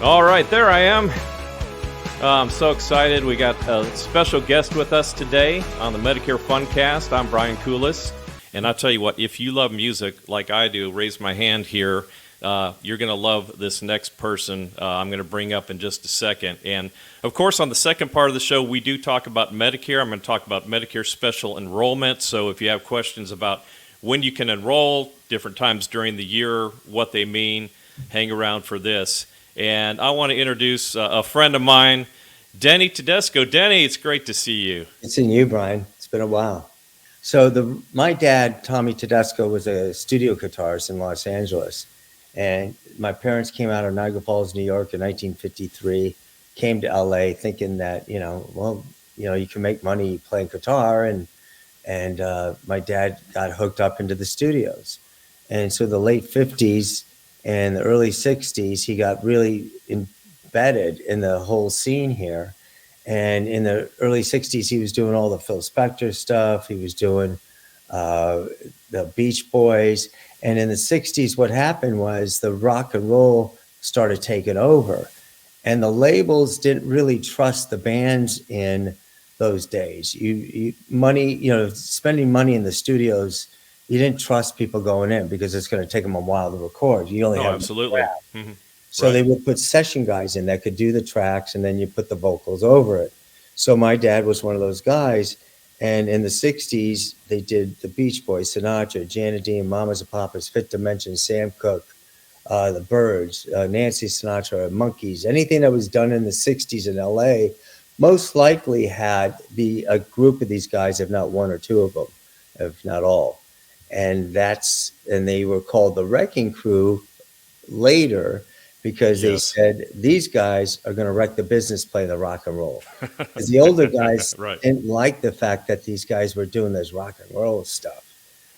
All right, there I am. I'm so excited. We got a special guest with us today on the Medicare Funcast. I'm Brian Kulis, and I'll tell you what, if you love music like I do, raise my hand here. You're going to love this next person I'm going to bring up in just a second. And, of course, on the second part of the show, we do talk about Medicare. I'm going to talk about Medicare Special Enrollment. So if you have questions about when you can enroll, different times during the year, what they mean, hang around for this. And I want to introduce a friend of mine, Denny Tedesco. Denny, it's great to see you. It's seeing you, Brian. It's been a while. So my dad, Tommy Tedesco, was a studio guitarist in Los Angeles. And my parents came out of Niagara Falls, New York in 1953, came to LA thinking that, you can make money playing guitar. And my dad got hooked up into the studios. And so the late 50s and the early 60s, he got really embedded in the whole scene here. And in the early 60s, he was doing all the Phil Spector stuff. He was doing the Beach Boys. And in the 60s, what happened was the rock and roll started taking over. And the labels didn't really trust the bands in those days. Spending money in the studios, you didn't trust people going in because it's going to take them a while to record. You only have absolutely. Mm-hmm. So They would put session guys in that could do the tracks, and then you put the vocals over it. So my dad was one of those guys. And in the 60s, they did the Beach Boys, Sinatra, Janet Dean, Mamas and Papas, Fifth Dimension, Sam Cooke, the Byrds, Nancy Sinatra, Monkees. Anything that was done in the 60s in LA most likely had a group of these guys, if not one or two of them, if not all. And they were called the Wrecking Crew later because they said these guys are going to wreck the business playing the rock and roll. Because the older guys didn't like the fact that these guys were doing this rock and roll stuff.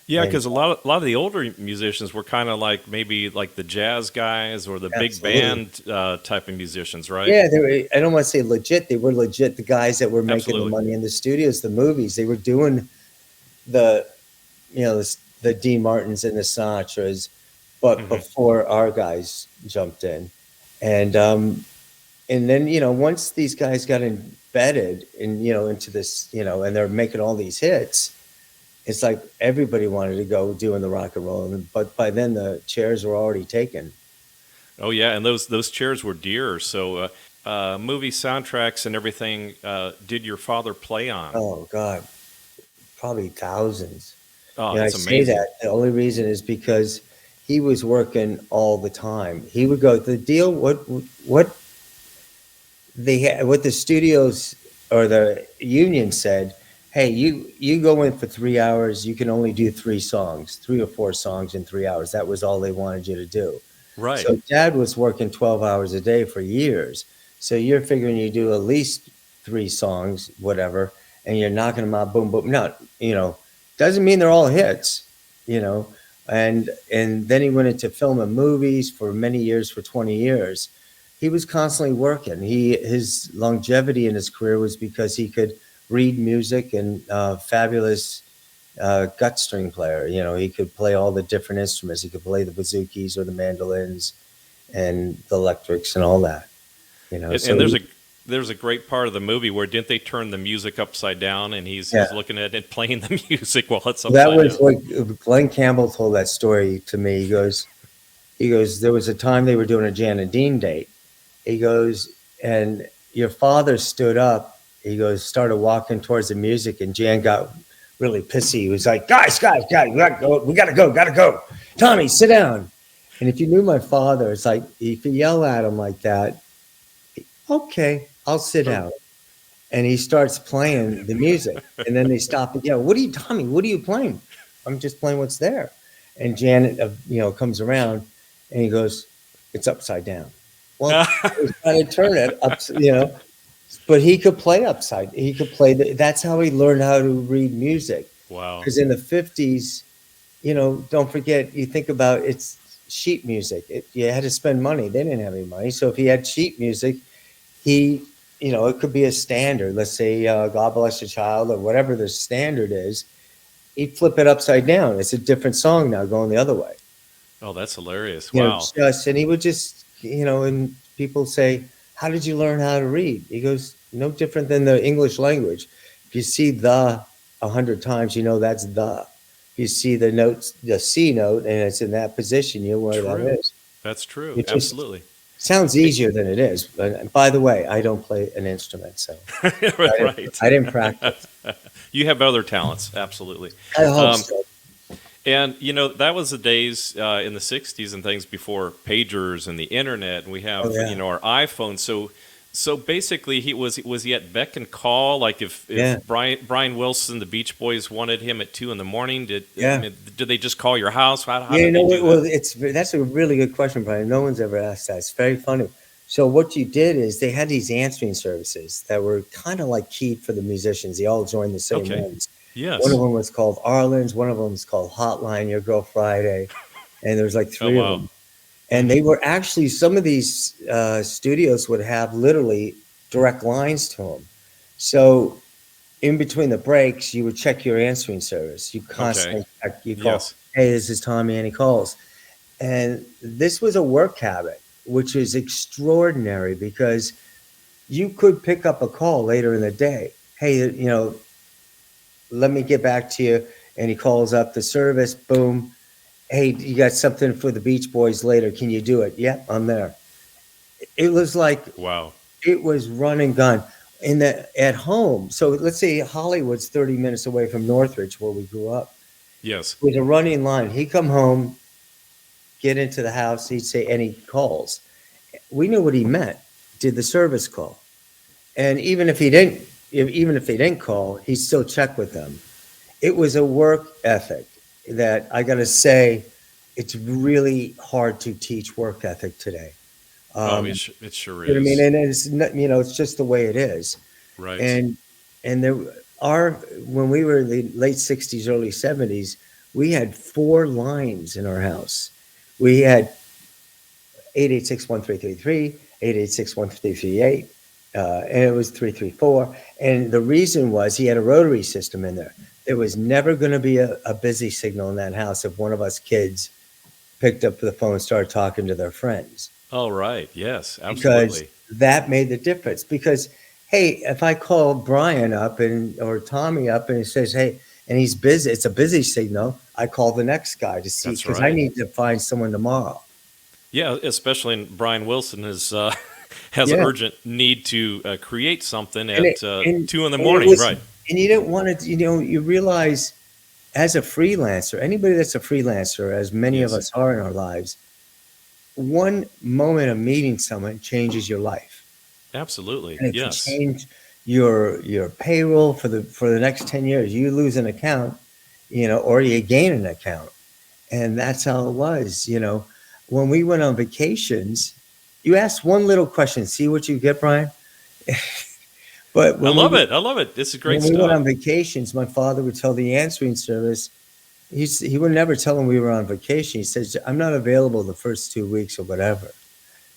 Yeah, because a lot of the older musicians were kind of like maybe like the jazz guys or the big band type of musicians, right? Yeah, I don't want to say legit. They were legit. The guys that were making the money in the studios, the movies, they were doing the Dean Martins and the Sinatras, but before our guys jumped in. And then, once these guys got embedded into this, and they're making all these hits, it's like everybody wanted to go doing the rock and roll. But by then the chairs were already taken. Oh, yeah. And those chairs were dear. So movie soundtracks and everything, did your father play on? Oh, God, probably thousands. Oh, that's amazing. I say that. The only reason is because he was working all the time. He would go, the deal, what the studios or the union said, hey, you go in for 3 hours, you can only do 3 or 4 songs in 3 hours. That was all they wanted you to do. Right. So Dad was working 12 hours a day for years. So you're figuring you do at least 3 songs, whatever, and you're knocking them out, boom, boom. No, doesn't mean they're all hits, and then he went into film and movies for many years, for 20 years. He was constantly working. His longevity in his career was because he could read music and fabulous gut string player. He could play all the different instruments. He could play the bouzouki or the mandolins and the electrics and all that. And there's a great part of the movie where didn't they turn the music upside down and he's looking at it and playing the music while it's upside down. That was what Glenn Campbell told that story to me. He goes, there was a time they were doing a Jan and Dean date. He goes, and your father stood up. He goes, started walking towards the music, and Jan got really pissy. He was like, guys, we gotta go. Tommy, sit down. And if you knew my father, it's like, if you yell at him like that, okay, I'll sit down. And he starts playing the music. And then they stop and yell, Tommy, what are you playing? I'm just playing what's there. And Janet, comes around and he goes, it's upside down. Well, he was trying to turn it up, but he could play upside. He could play. That's how he learned how to read music. Wow. Because in the 50s, don't forget, you think about it's sheet music. You had to spend money. They didn't have any money. So if he had sheet music, it could be a standard. Let's say God Bless Your Child or whatever the standard is. He'd flip it upside down. It's a different song now going the other way. Oh, that's hilarious. Wow. And he would just, and people say, how did you learn how to read? He goes, no different than the English language. If you see the 100 times, you know that's the. If you see the notes, the C note, and it's in that position, you know where that True. is. That's true. It just Absolutely. sounds easier than it is. But by the way, I don't play an instrument, so Right. I didn't practice. You have other talents. Absolutely. I hope Um, so. And that was the days in the '60s and things before pagers and the internet, and we have Oh, yeah. our iPhone. So basically, was he at beck and call? Like if Yeah. Brian Wilson, the Beach Boys wanted him at 2 a.m. Yeah. Did they just call your house? How Yeah, did they do well, that? that's a really good question, Brian. No one's ever asked that. It's very funny. So what you did is they had these answering services that were kind of like keyed for the musicians. They all joined the same Okay. ones. Yes. One of them was called Arlen's. One of them was called Hotline Your Girl Friday, and there's like Oh three of wow. them. And they were actually some of these studios would have literally direct lines to them. So in between the breaks, you would check your answering service. You constantly check. You call, Yes. hey, this is Tommy, and he calls. And this was a work habit, which is extraordinary because you could pick up a call later in the day. Hey, let me get back to you. And he calls up the service. Boom. Hey, you got something for the Beach Boys later. Can you do it? Yep, I'm there. It was like Wow. it was run and gun at home. So let's say Hollywood's 30 minutes away from Northridge, where we grew up. Yes. With a running line, he'd come home, get into the house. He'd say any calls. We knew what he meant. Did the service call? And even if he didn't call, he'd still check with them. It was a work ethic that I got to say, it's really hard to teach work ethic today. It sure You know what I mean? is. And it's not, it's just the way it is. Right. And there are, when we were in the late 60s, early 70s, we had 4 lines in our house. We had 886-1333, 886-1338, and it was 334. And the reason was he had a rotary system in there. There was never going to be a busy signal in that house if one of us kids picked up the phone and started talking to their friends. Oh, right. Yes, Because absolutely. that made the difference. Because, hey, if I call Brian up or Tommy up and he says, hey, and he's busy, it's a busy signal, I call the next guy to see, That's because I right. need to find someone tomorrow. Yeah, especially in Brian Wilson has an Yeah. urgent need to create something And at it, and, 2 in the and it morning. was, Right. and you didn't want to, you realize as a freelancer, anybody that's a freelancer, as many of Yes. us are in our lives, one moment of meeting someone changes your life. Absolutely. And it can Yes. change your payroll for the next 10 years. You lose an account, or you gain an account. And that's how it was, When we went on vacations, you ask one little question, see what you get, Brian? But I love it. I love it. This is great when we went stuff. on vacations, my father would tell the answering service, he would never tell them we were on vacation. He says, I'm not available the first 2 weeks or whatever.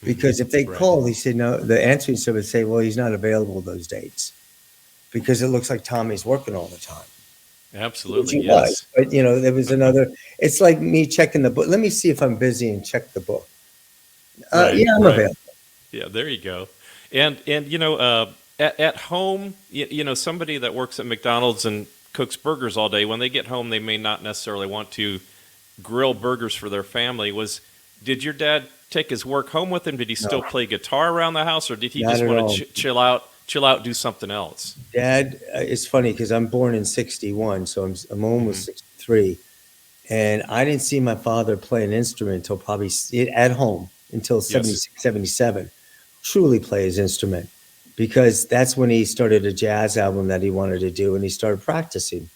Because if they Right. called, he said, no, the answering service say, well, he's not available those dates because it looks like Tommy's working all the time. Absolutely. Which he was. Yes. But, there was another, it's like me checking the book. Let me see if I'm busy and check the book. Right. Yeah, I'm Right. available. Yeah, there you go. And at home, somebody that works at McDonald's and cooks burgers all day, when they get home, they may not necessarily want to grill burgers for their family. Did your dad take his work home with him? Did he still No. play guitar around the house, or did he Not just at want all. to chill out, do something else? Dad, it's funny because I'm born in 61, so I'm almost 63. And I didn't see my father play an instrument until probably at home until 76, 77, truly play his instrument, because that's when he started a jazz album that he wanted to do and he started practicing.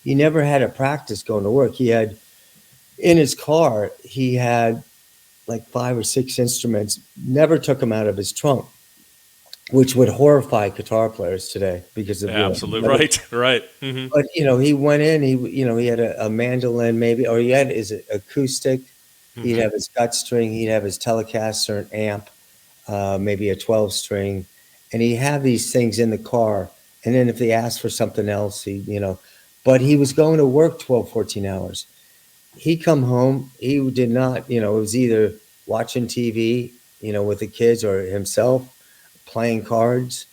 He never had a practice going to work. He had in his car, he had like 5 or 6 instruments, never took them out of his trunk, which would horrify guitar players today because of Absolutely. Right. Mm-hmm. But he went in. He had a mandolin maybe, or he had his acoustic. He'd have his gut string. He'd have his Telecaster, an amp, maybe a 12-string, and he'd have these things in the car. And then if they asked for something else, but he was going to work 12, 14 hours. He come home. He did not. It was either watching TV with the kids or himself playing cards.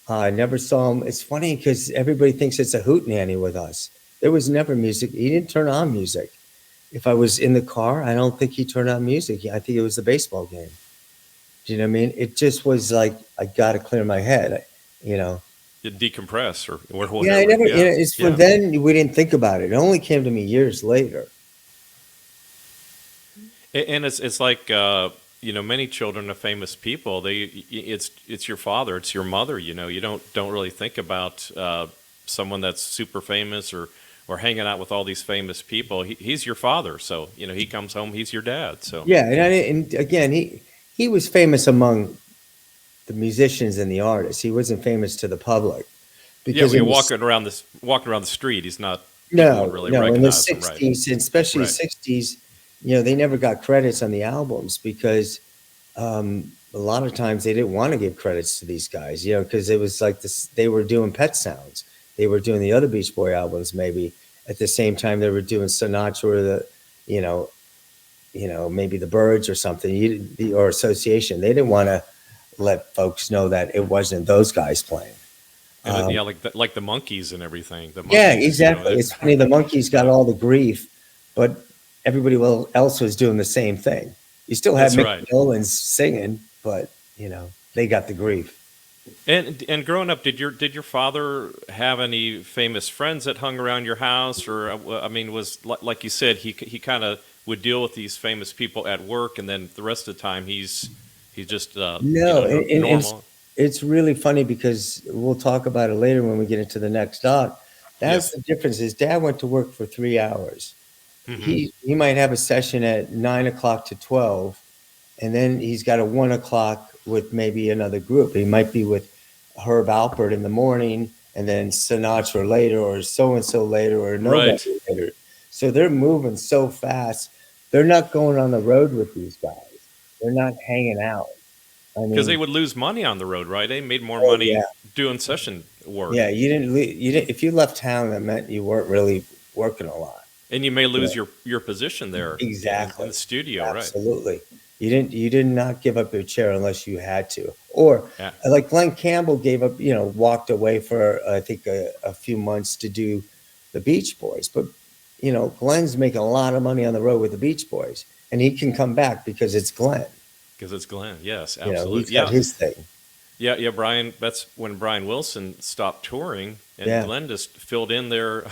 I never saw him. It's funny because everybody thinks it's a hootenanny with us. There was never music. He didn't turn on music. If I was in the car, I don't think he turned on music. I think it was the baseball game. Do you know what I mean? It just was like, I got to clear my head, You decompress or whatever. Yeah, I never, Yeah. it's for then we didn't think about it. It only came to me years later. And it's like many children of famous people. It's your father, it's your mother. You don't really think about someone that's super famous or hanging out with all these famous people. He's your father, so he comes home, he's your dad. So Yeah, and again, he was famous among the musicians and the artists. He wasn't famous to the public because you're walking around the street. He's not. No, really no. In the recognize him, right? '60s, and especially the '60s, they never got credits on the albums because a lot of times they didn't want to give credits to these guys, because it was like this. They were doing Pet Sounds. They were doing the other Beach Boy albums maybe at the same time they were doing Sinatra or maybe the Byrds or something, or Association. They didn't want to let folks know that it wasn't those guys playing. And like the Monkees and everything. The Monkees, yeah, exactly. It's funny. The Monkees got all the grief, but everybody else was doing the same thing. You still had Mick Nolan's singing, but they got the grief. And growing up, did your father have any famous friends that hung around your house, or was like you said, he kind of would deal with these famous people at work, and then the rest of the time he's just normal. It's really funny because we'll talk about it later when we get into the next doc. That's the difference. His dad went to work for 3 hours. Mm-hmm. He might have a session at 9 o'clock to 12, and then he's got a 1 o'clock with maybe another group. He might be with Herb Alpert in the morning, and then Sinatra later, or so-and-so later, or nobody later. So they're moving so fast. They're not going on the road with these guys. They're not hanging out. Because they would lose money on the road, right? They made more money doing session work. Yeah, you didn't. If you left town, that meant you weren't really working a lot, and you may lose your position there. Exactly, in the studio, absolutely. Right? You did not give up your chair unless you had to, or like Glenn Campbell gave up. Walked away for I think a few months to do the Beach Boys, but Glenn's making a lot of money on the road with the Beach Boys, and he can come back because it's Glenn. Because it's Glenn, yes, absolutely. He's got his thing. Yeah, Brian. That's when Brian Wilson stopped touring, and Glenn just filled in there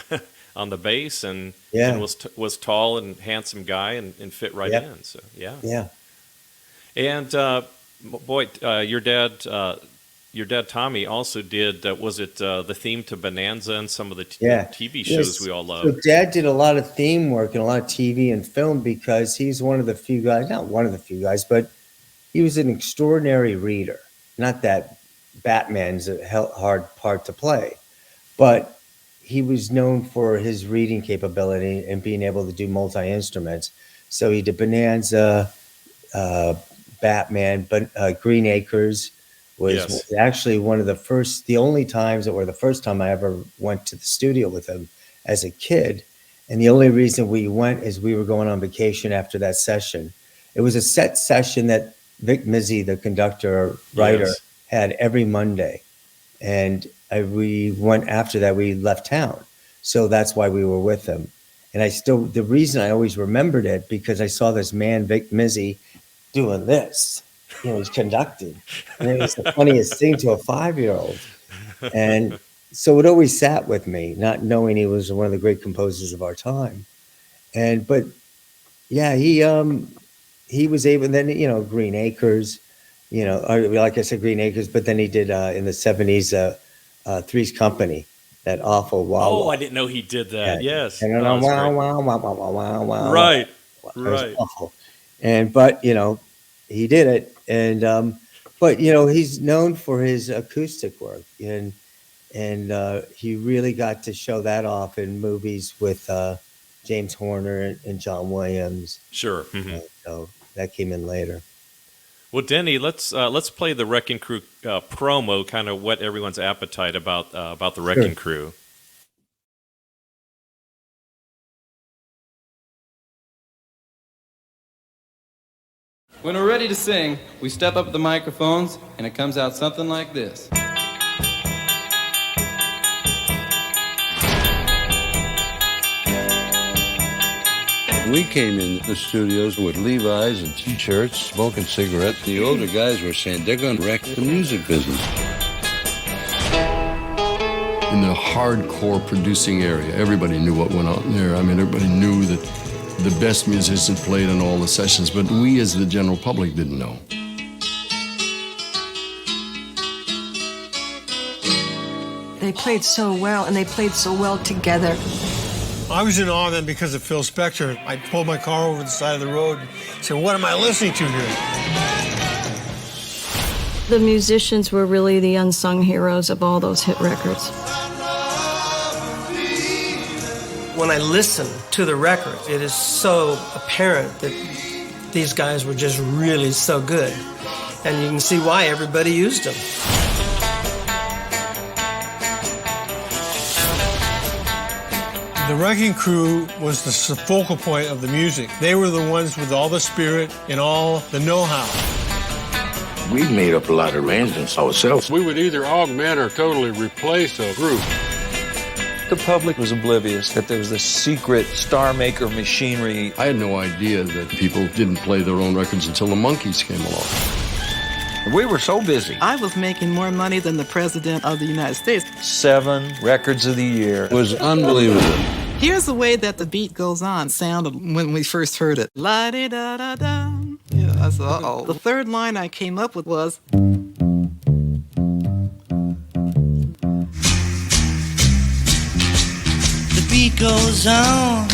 on the bass, and was tall and handsome guy, and fit right in. So yeah. And your dad Tommy also did. Was it the theme to Bonanza and some of the TV shows we all love? So Dad did a lot of theme work and a lot of TV and film because he's one of the few guys. Not one of the few guys, but he was an extraordinary reader. Not that Batman's a hard part to play, but he was known for his reading capability and being able to do multi-instruments. So he did Bonanza, Batman, but Green Acres was actually one of the only times, or the first time I ever went to the studio with him as a kid. And the only reason we went is we were going on vacation after that session. It was a set session that Vic Mizzy, the conductor or writer, had every Monday. And we went after that, we left town. So that's why we were with him. And the reason I always remembered it, because I saw this man, Vic Mizzy, doing this. He's conducting. And it was the funniest thing to a 5-year-old. And so it always sat with me, not knowing he was one of the great composers of our time. But he was able, then, Green Acres, like I said, Green Acres, but then he did in the 70s, Three's Company, that awful wow. Oh, I didn't know he did that. Yes. And wow. Right. It was awful. But he did it. And, but, he's known for his acoustic work, and he really got to show that off in movies with James Horner and John Williams. Sure. Mm-hmm. So that came in later. Well, Denny, let's play the Wrecking Crew promo, kind of whet everyone's appetite about the Wrecking Crew. When we're ready to sing, we step up at the microphones, and it comes out something like this. We came in the studios with Levi's and T-shirts, smoking cigarettes. The older guys were saying they're going to wreck the music business. In the hardcore producing area, everybody knew what went on there. I mean, everybody knew that the best musicians played on all the sessions, but we as the general public didn't know. They played so well, and they played so well together. I was in awe then because of Phil Spector. I pulled my car over the side of the road and said, what am I listening to here? The musicians were really the unsung heroes of all those hit records. When I listen to the record, it is so apparent that these guys were just really so good. And you can see why everybody used them. The Wrecking Crew was the focal point of the music. They were the ones with all the spirit and all the know-how. We made up a lot of arrangements ourselves. We would either augment or totally replace a group. The public was oblivious that there was this secret star maker machinery. I had no idea that people didn't play their own records until the Monkees came along. We were so busy. I was making more money than the President of the United States. 7 records of the year. It was unbelievable. Here's the way that the beat goes on, sounded when we first heard it. La-di-da-da-da. Yeah, I said, uh-oh. The third line I came up with was... The beat goes on.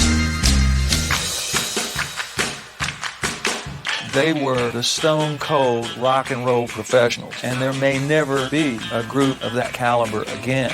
They were the stone cold rock and roll professionals, and there may never be a group of that caliber again.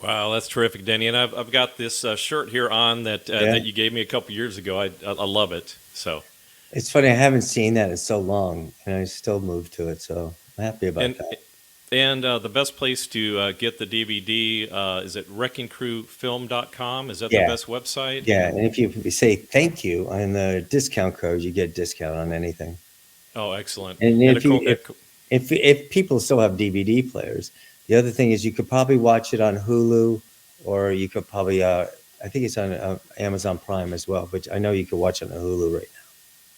Wow, that's terrific, Denny. And I've got this shirt here on that that you gave me a couple years ago. I love it. So It's funny, I haven't seen that in so long, and I still moved to it, so I'm happy about that. And the best place to get the DVD is at wreckingcrewfilm.com. Is that the best website? Yeah, and if you say thank you on the discount code, you get a discount on anything. Oh, excellent. And if people still have DVD players, the other thing is you could probably watch it on Hulu, or you could probably, I think it's on Amazon Prime as well, but I know you could watch it on Hulu right now.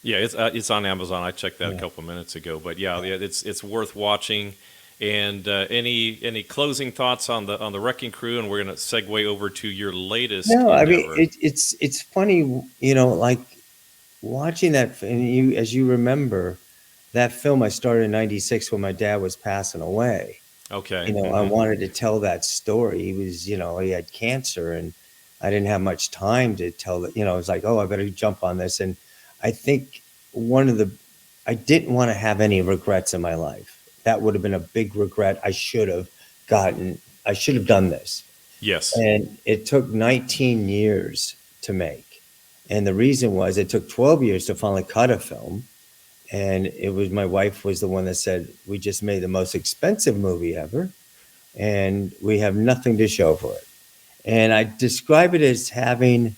Yeah, it's on Amazon. I checked that a couple minutes ago. But yeah, it's worth watching. And any closing thoughts on the Wrecking Crew, and we're going to segue over to your latest. No, endeavor. I mean it's funny, like watching that, and as you remember, that film I started in '96 when my dad was passing away. Okay, I wanted to tell that story. He was, he had cancer, and I didn't have much time to tell that. I was like, I better jump on this, and I think I didn't want to have any regrets in my life. That would have been a big regret. I should have done this. Yes. And it took 19 years to make. And the reason was it took 12 years to finally cut a film. And my wife was the one that said, we just made the most expensive movie ever, and we have nothing to show for it. And I describe it as having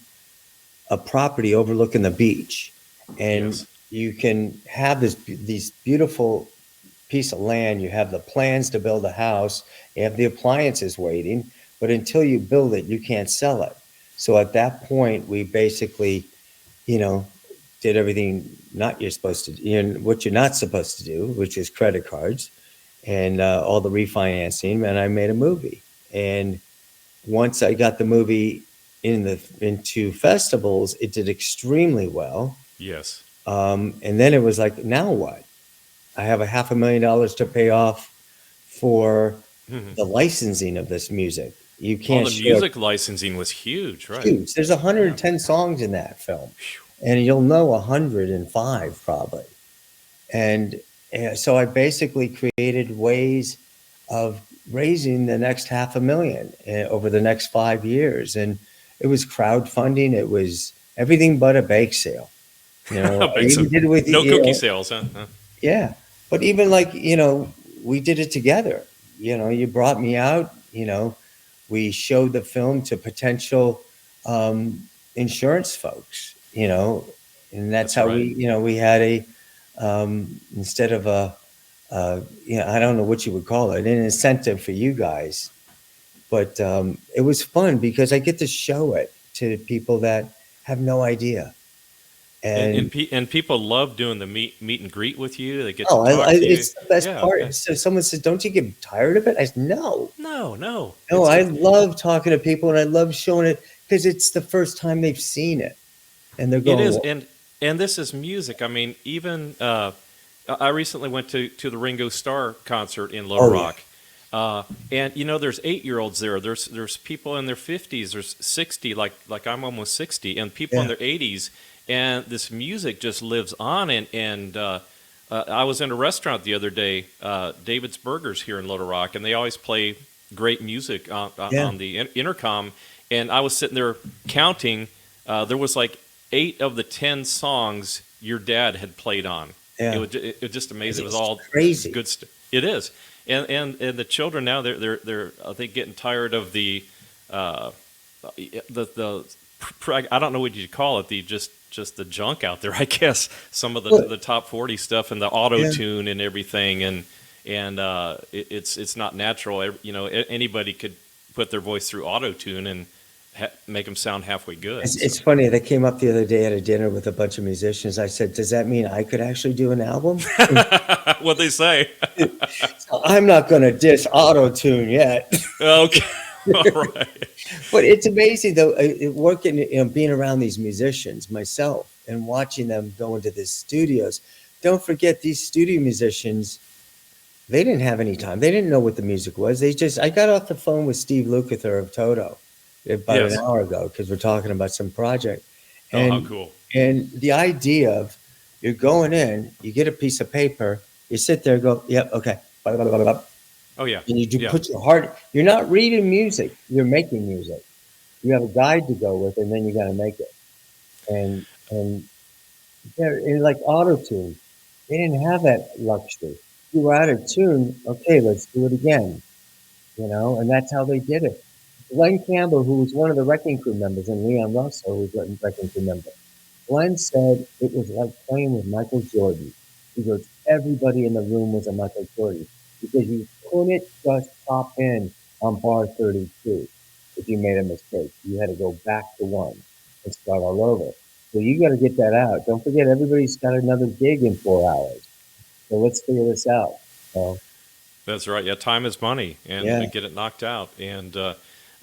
a property overlooking the beach. And you can have these beautiful piece of land, you have the plans to build a house, you have the appliances waiting, but until you build it, you can't sell it. So at that point, we basically, did everything what you're not supposed to do, which is credit cards and all the refinancing, and I made a movie. And once I got the movie into festivals, it did extremely well. Yes. And then it was like, now what? I have $500,000 to pay off for the licensing of this music. You can't. The music licensing was huge, right? Huge. There's 110 songs in that film, and you'll know 105 probably. And so I basically created ways of raising the next $500,000 over the next 5 years, and it was crowdfunding. It was everything but a bake sale. No cookie sales, huh? Yeah. But even we did it together. You brought me out, we showed the film to potential insurance folks, and that's how right. we had instead of I don't know what you would call it, an incentive for you guys. But it was fun because I get to show it to people that have no idea. And people love doing the meet and greet with you. They get to talk to you. It's the best part. Yeah. So someone says, "Don't you get tired of it?" I said, No. I love talking to people, and I love showing it because it's the first time they've seen it, and they're going. It is, and this is music. I mean, even I recently went to the Ringo Starr concert in Little Rock. And there's 8-year-olds there. There's people in their 50s. There's 60, like I'm almost 60, and people in their 80s. And this music just lives on. And I was in a restaurant the other day, David's Burgers here in Little Rock, and they always play great music on the intercom. And I was sitting there counting. There was like 8 of the 10 songs your dad had played on. Yeah. It was just amazing. It was all crazy. Good stuff. It is. And the children now they're I think getting tired of the I don't know what you call it, just the junk out there, I guess. Some of the top 40 stuff and the auto tune and everything, and it's not natural. Anybody could put their voice through auto tune and make them sound halfway good. It's funny. They came up the other day at a dinner with a bunch of musicians. I said, "Does that mean I could actually do an album?" What'd they say? I'm not going to diss auto tune yet. Okay. All right. But it's amazing though, working, being around these musicians myself and watching them go into the studios. Don't forget, these studio musicians, they didn't have any time. They didn't know what the music was. I got off the phone with Steve Lukather of Toto about an hour ago because we're talking about some project. And, how cool. And the idea of you're going in, you get a piece of paper, you sit there and go, yep, okay. Blah, blah, blah, blah. Oh, yeah. And you put your heart, you're not reading music, you're making music. You have a guide to go with, and then you got to make it. And like auto-tune, they didn't have that luxury. You were out of tune, okay, let's do it again. And that's how they did it. Glenn Campbell, who was one of the Wrecking Crew members, and Leon Russell, who was a Wrecking Crew member, Glenn said it was like playing with Michael Jordan. He goes, everybody in the room was a Michael Jordan because you couldn't just pop in on bar 32 if you made a mistake. You had to go back to 1 and start all over. So you got to get that out. Don't forget, everybody's got another gig in 4 hours. So let's figure this out. That's right. Yeah, time is money, and get it knocked out. And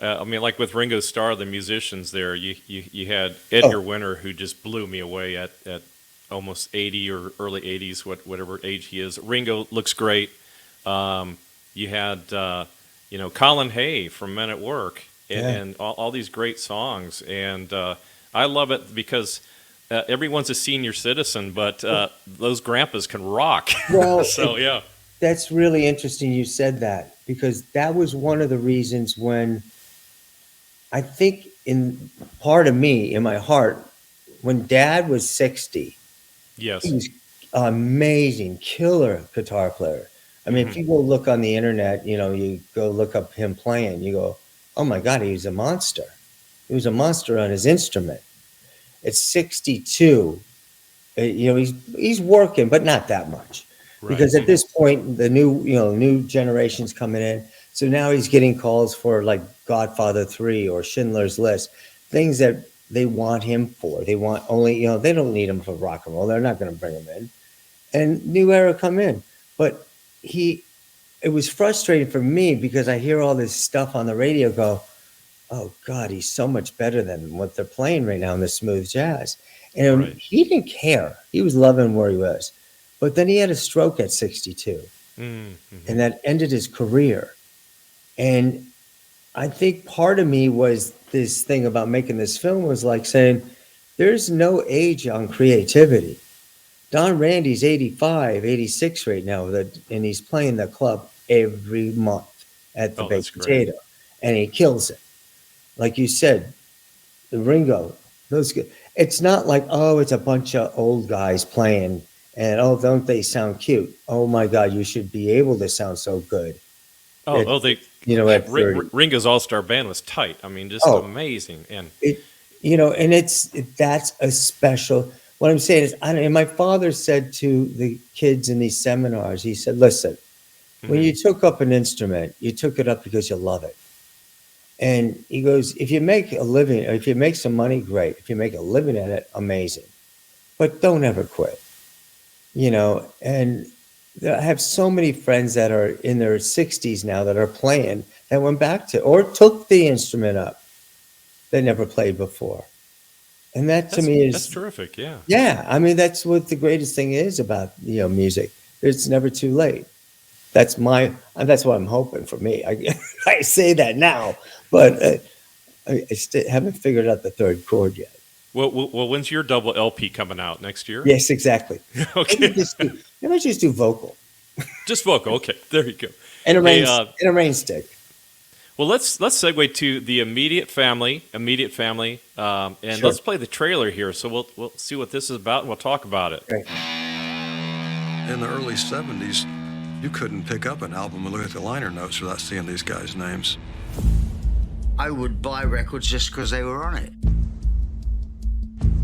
I mean, like with Ringo Starr, the musicians there, you had Edgar Winter, who just blew me away at almost 80 or early 80s, whatever age he is. Ringo looks great. You had Colin Hay from Men at Work, and all these great songs. And I love it because everyone's a senior citizen, but those grandpas can rock. Well, so yeah. That's really interesting you said that, because that was one of the reasons when I think in part of me, in my heart, when Dad was 60, yes, he was an amazing, killer guitar player. I mean, if you go look on the internet, you go look up him playing, you go, oh my God, he was a monster. He was a monster on his instrument. At 62, he's working, but not that much. Right. Because at this point, the new generation's coming in. So now he's getting calls for like Godfather 3 or Schindler's List, things that they want him for. They want only, they don't need him for rock and roll. They're not going to bring him in. And new era come in. But it was frustrating for me because I hear all this stuff on the radio go, oh God, he's so much better than what they're playing right now in the smooth jazz. And he didn't care. He was loving where he was. But then he had a stroke at 62, and that ended his career. And I think part of me was this thing about making this film was like saying, there's no age on creativity. Don Randy's 85, 86 right now, and he's playing the club every month at the Baked Potato, and he kills it. Like you said, the Ringo, it's not like, it's a bunch of old guys playing. And don't they sound cute? Oh my God, you should be able to sound so good. They, at 30. Ringo's All-Star Band was tight. I mean, just amazing. And that's a special. What I'm saying is, and my father said to the kids in these seminars, he said, listen, when you took up an instrument, you took it up because you love it. And he goes, if you make a living, if you make some money, great. If you make a living at it, amazing. But don't ever quit. And I have so many friends that are in their 60s now that are playing that went back to or took the instrument up they never played before. And that's terrific. Yeah. Yeah. I mean, that's what the greatest thing is about, music. It's never too late. That's what I'm hoping for me. I say that now, but I still haven't figured out the third chord yet. Well, when's your double LP coming out next year? Yes, exactly. Okay. Maybe just do vocal. Just vocal. Okay. There you go. And a rain stick. Well, let's segue to the immediate family, and let's play the trailer here. So we'll see what this is about, and we'll talk about it. Right. In the early 70s, you couldn't pick up an album and look at the liner notes without seeing these guys' names. I would buy records just because they were on it.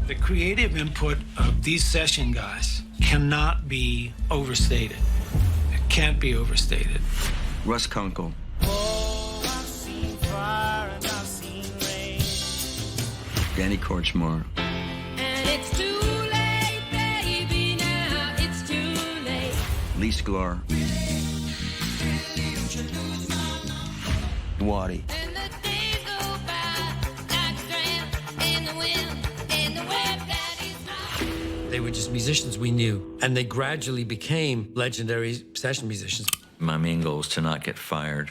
The creative input of these session guys cannot be overstated. It can't be overstated. Russ Kunkel. Danny Kortchmar. And it's too late, baby, now it's too late. Leland Sklar. Waddy. And the days go by like strands in the wind, in the web that is. They were just musicians we knew, and they gradually became legendary session musicians. My main goal is to not get fired.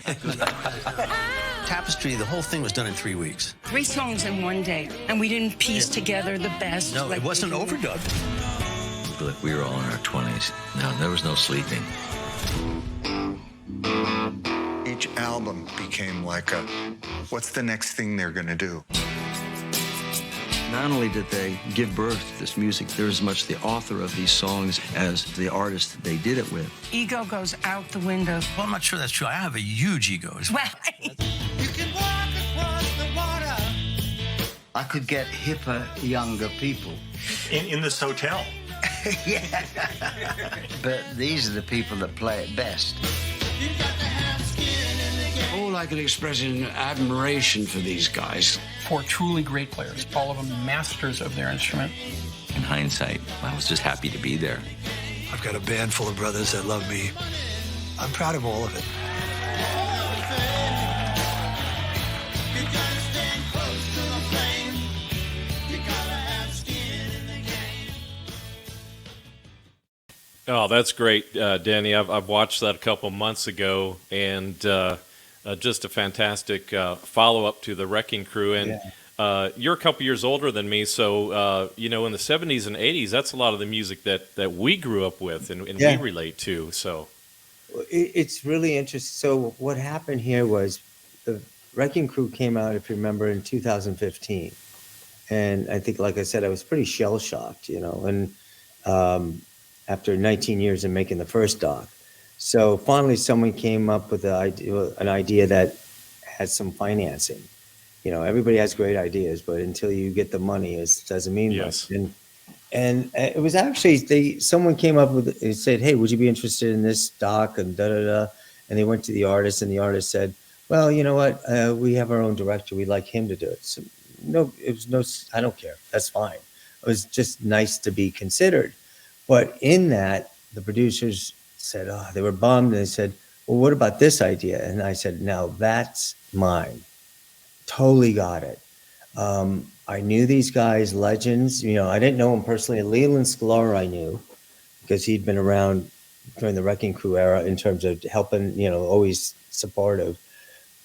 Tapestry, the whole thing was done in 3 weeks. 3 songs in one day, and we didn't piece together the best. No, it wasn't overdubbed. Look, we were all in our 20s. No, there was no sleeping. Each album became like what's the next thing they're going to do? Not only did they give birth to this music, they're as much the author of these songs as the artist they did it with. Ego goes out the window. Well, I'm not sure that's true. I have a huge ego. Well, You can walk across the water. I could get hipper, younger people. In this hotel. Yeah. But these are the people that play it best. You got to have skin in the game. All I can express is admiration for these guys. 4 truly great players, all of them masters of their instrument. In hindsight, I was just happy to be there. I've got a band full of brothers that love me. I'm proud of all of it. You gotta stand close to the flame. You gotta have skin in the game. Oh, that's great, Danny. I've watched that a couple months ago, and just a fantastic follow-up to the Wrecking Crew. And you're a couple years older than me, so in the 70s and 80s, that's a lot of the music that we grew up with and we relate to. So it's really interesting. So what happened here was the Wrecking Crew came out, if you remember, in 2015. And I think, like I said, I was pretty shell-shocked, and after 19 years of making the first doc. So finally, someone came up with an idea that had some financing. Everybody has great ideas, but until you get the money, it doesn't mean much. And it was actually someone came up with it, said, "Hey, would you be interested in this doc?" And And they went to the artist, and the artist said, "Well, you know what? We have our own director. We'd like him to do it." So I don't care. That's fine. It was just nice to be considered. But in that, the producers said, they were bummed. And they said, "Well, what about this idea?" And I said, "Now that's mine." Totally got it. I knew these guys, legends. I didn't know them personally. Leland Sklar I knew because he'd been around during the Wrecking Crew era in terms of helping, always supportive.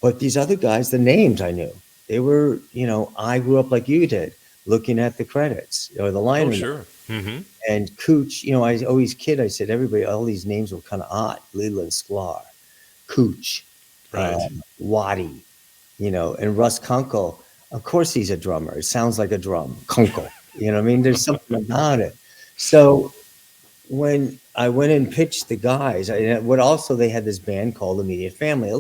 But these other guys, the names I knew. They were, I grew up like you did, looking at the credits or the line. Oh, sure. Mm-hmm. And Cooch, I always kid. I said, everybody, all these names were kind of odd. Leland Sklar, Cooch, Waddy, and Russ Kunkel. Of course, he's a drummer. It sounds like a drum, Kunkel. There's something about it. So when I went and pitched the guys. What also they had this band called Immediate Family,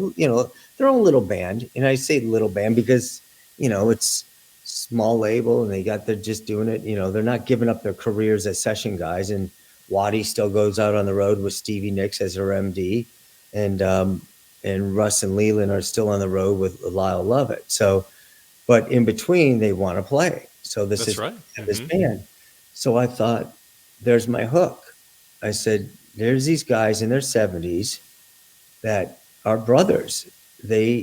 their own little band. And I say little band because, it's small label and they're just doing it. They're not giving up their careers as session guys. And Waddy still goes out on the road with Stevie Nicks as her MD. And Russ and Leland are still on the road with Lyle Lovett. So, but in between they want to play. So this That's is right. this band. So I thought, there's my hook. I said, there's these guys in their 70s that are brothers. They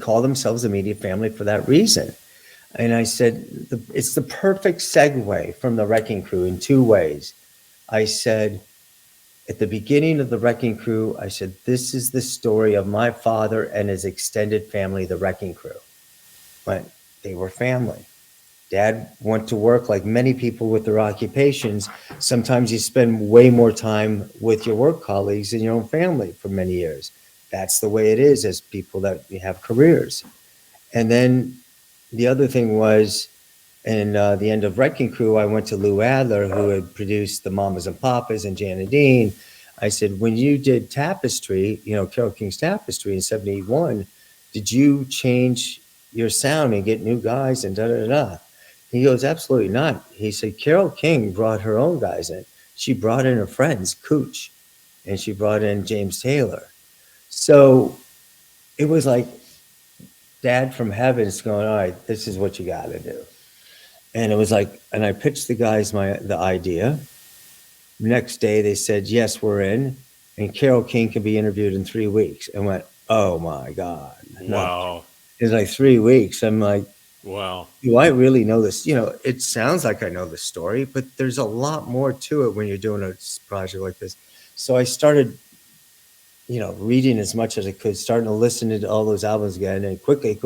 call themselves Immediate Family for that reason. And I said, it's the perfect segue from the Wrecking Crew in two ways. I said, at the beginning of the Wrecking Crew, I said, this is the story of my father and his extended family, the Wrecking Crew. But they were family. Dad went to work like many people with their occupations. Sometimes you spend way more time with your work colleagues than your own family for many years. That's the way it is as people that have careers. And then the other thing was, in the end of Wrecking Crew, I went to Lou Adler, who had produced the Mamas and Papas and Janet Dean. I said, when you did Tapestry, Carole King's Tapestry in 71, did you change your sound and get new guys and da-da-da-da? He goes, absolutely not. He said, Carole King brought her own guys in. She brought in her friends, Cooch, and she brought in James Taylor. So it was like Dad from heaven's going, all right, this is what you got to do. And it was like, and I pitched the guys the idea. Next day they said, yes, we're in. And Carole King can be interviewed in 3 weeks. And went, oh my God. Wow. It's like 3 weeks. I'm like, wow. Do I really know this? It sounds like I know the story, but there's a lot more to it when you're doing a project like this. So I started, reading as much as I could, starting to listen to all those albums again, and quickly,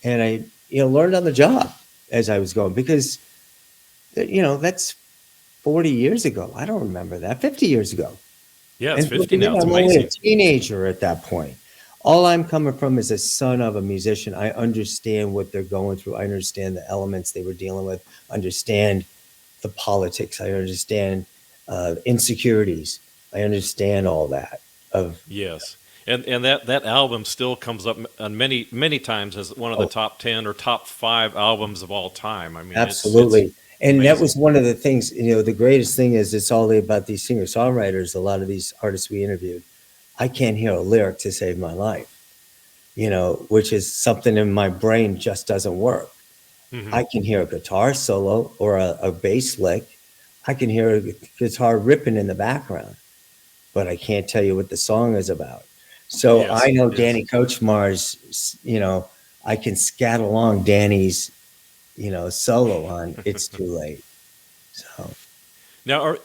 and I, learned on the job as I was going, because, that's 40 years ago. I don't remember that. 50 years ago. Yeah, it's And 50 now. It's I'm only amazing. a teenager at that point. All I'm coming from is a son of a musician. I understand what they're going through. I understand the elements they were dealing with, understand the politics. I understand insecurities. I understand all that. Yes. And that album still comes up many, many times as one of the top 10 or top 5 albums of all time. I mean, absolutely. And amazing. That was one of the things, the greatest thing is it's all about these singer-songwriters, a lot of these artists we interviewed. I can't hear a lyric to save my life, which is something in my brain just doesn't work. Mm-hmm. I can hear a guitar solo or a bass lick. I can hear a guitar ripping in the background, but I can't tell you what the song is about. So yes, I know Danny Kortchmar's, I can scat along Danny's, solo on It's Too Late. So now,